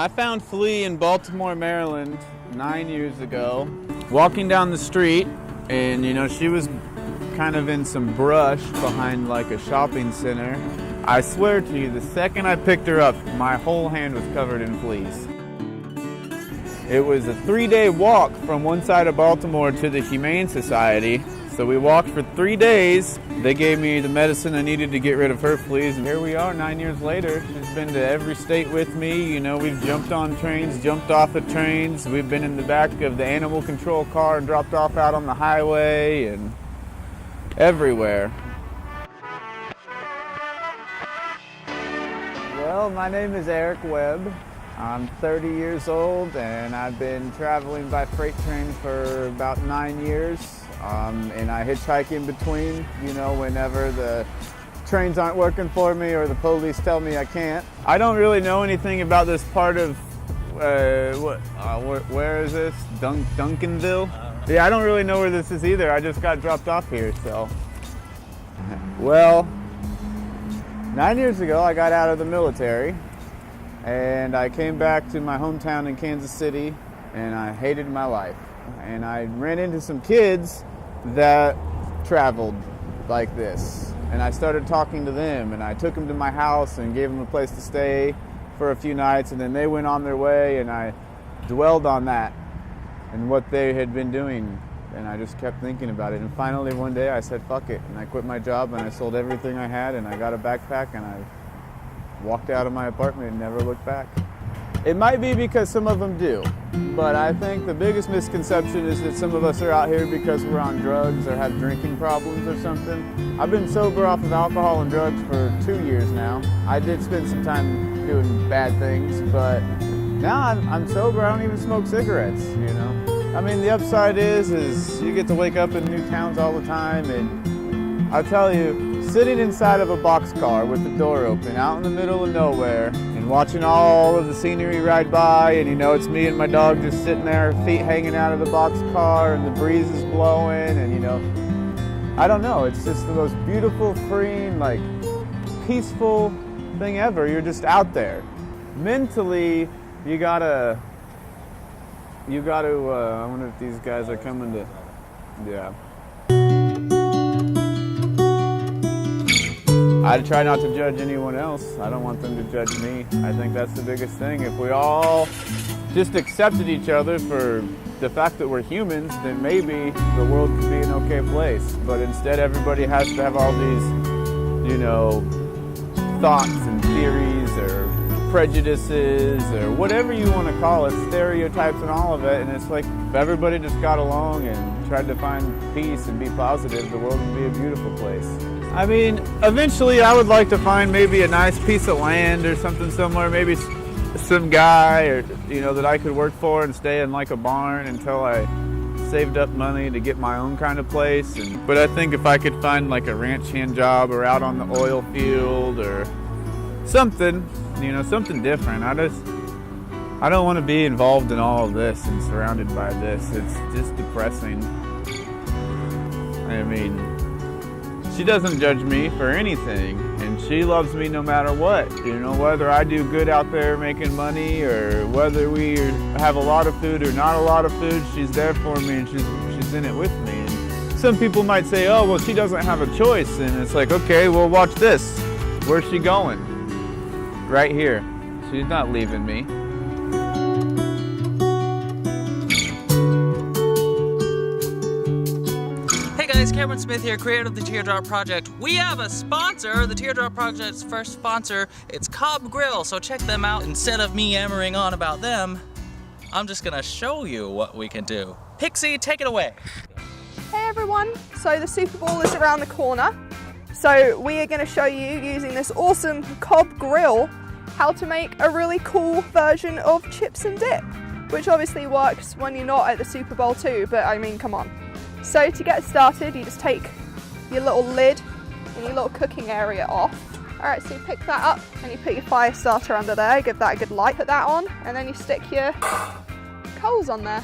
I found Flea in Baltimore, Maryland 9 years ago, walking down the street, and you know, she was kind of in some brush behind like a shopping center. I swear to you, the second I picked her up, my whole hand was covered in fleas. It was a 3-day walk from one side of Baltimore to the Humane Society. So we walked for 3 days. They gave me the medicine I needed to get rid of her fleas, and here we are 9 years later. She's been to every state with me. You know, we've jumped on trains, jumped off of trains. We've been in the back of the animal control car and dropped off out on the highway and everywhere. Well, my name is Eric Webb. I'm 30 years old, and I've been traveling by freight train for about 9 years. And I hitchhike in between, you know, whenever the trains aren't working for me or the police tell me I can't. I don't really know anything about this part of, where is this? Duncanville? Yeah, I don't really know where this is either. I just got dropped off here, so. Well, 9 years ago I got out of the military, and I came back to my hometown in Kansas City, and I hated my life. And I ran into some kids that traveled like this, and I started talking to them, and I took them to my house and gave them a place to stay for a few nights, and then they went on their way, and I dwelled on that and what they had been doing, and I just kept thinking about it. And finally one day I said fuck it, and I quit my job, and I sold everything I had, and I got a backpack, and I walked out of my apartment and never looked back. It might be because some of them do, but I think the biggest misconception is that some of us are out here because we're on drugs or have drinking problems or something. I've been sober off of alcohol and drugs for 2 years now. I did spend some time doing bad things, but now I'm sober. I don't even smoke cigarettes, you know. I mean, the upside is you get to wake up in new towns all the time, and I'll tell you, sitting inside of a boxcar with the door open out in the middle of nowhere and watching all of the scenery ride by, and you know, it's me and my dog just sitting there, feet hanging out of the boxcar, and the breeze is blowing, and you know, I don't know, it's just the most beautiful, freeing, like peaceful thing ever. You're just out there. Mentally, you gotta, I wonder if these guys are coming to, yeah. I try not to judge anyone else. I don't want them to judge me. I think that's the biggest thing. If we all just accepted each other for the fact that we're humans, then maybe the world could be an okay place. But instead, everybody has to have all these, you know, thoughts and theories or prejudices or whatever you want to call it, stereotypes and all of it. And it's like, if everybody just got along and tried to find peace and be positive, the world would be a beautiful place. I mean, eventually I would like to find maybe a nice piece of land or something somewhere, maybe some guy, or you know, that I could work for and stay in like a barn until I saved up money to get my own kind of place. But I think if I could find like a ranch hand job or out on the oil field or something, you know, something different. I don't want to be involved in all of this and surrounded by this. It's just depressing. I mean, she doesn't judge me for anything, and she loves me no matter what. You know, whether I do good out there making money or whether we have a lot of food or not a lot of food, she's there for me, and she's in it with me. And some people might say, oh, well, she doesn't have a choice, and it's like, okay, well, watch this. Where's she going? Right here. She's not leaving me. Cameron Smith here, creator of the Teardrop Project. We have a sponsor, the Teardrop Project's first sponsor. It's Cobb Grill, so check them out. Instead of me yammering on about them, I'm just gonna show you what we can do. Pixie, take it away. Hey everyone, so the Super Bowl is around the corner. So we are gonna show you, using this awesome Cobb Grill, how to make a really cool version of chips and dip, which obviously works when you're not at the Super Bowl too, but I mean, come on. So to get started, you just take your little lid and your little cooking area off. Alright, so you pick that up and you put your fire starter under there, give that a good light, put that on, and then you stick your coals on there.